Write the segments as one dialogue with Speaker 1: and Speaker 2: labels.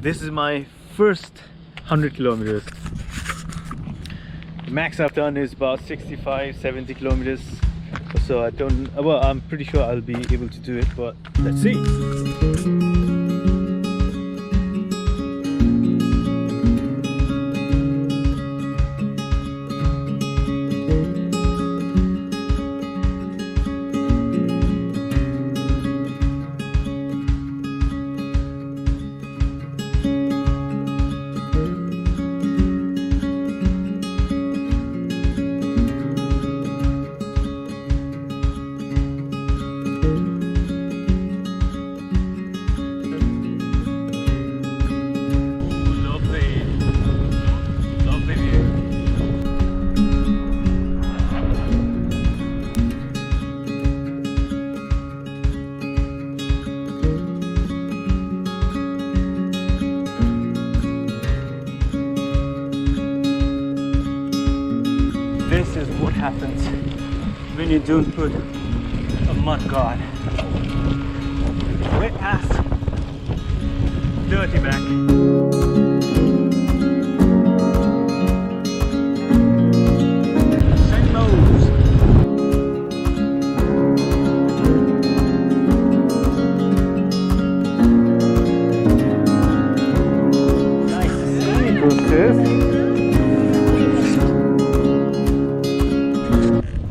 Speaker 1: This is my first 100 kilometers. The max I've done is about 65-70 kilometers. So I don't, well, I'm pretty sure I'll be able to do it, but let's see. This is what happens when you don't put a mud guard. Wet ass, dirty back. Same nose. Nice to see you, boosters.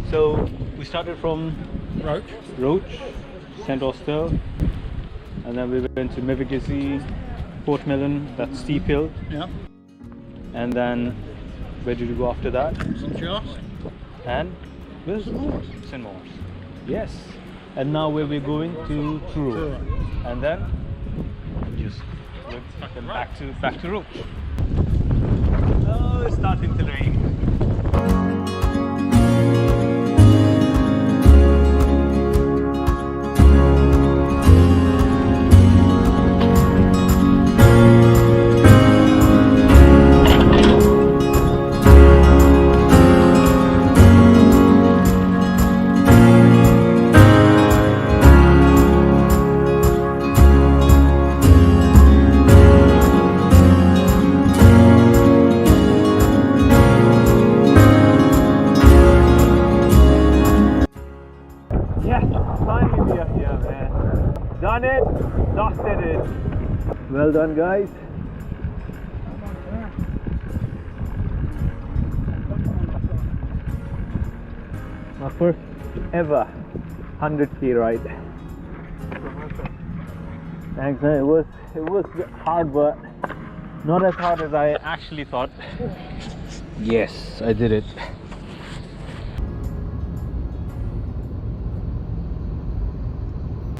Speaker 1: So we started from Roach, St. Austell, and then we went to Mevagissey, Portmelon, that steep hill. Yeah. And then where did we go after that? St. Charles. And where's St. Maur's? St. Maur's. Yes. And now where we're going to Truro. And then just went back to Roach. Oh, it's starting to rain. Finally we are here, man. Done it, dusted it. Well done, guys. My first ever 100k ride. Thanks, man. It was hard, but not as hard as I actually thought. Yes, I did it.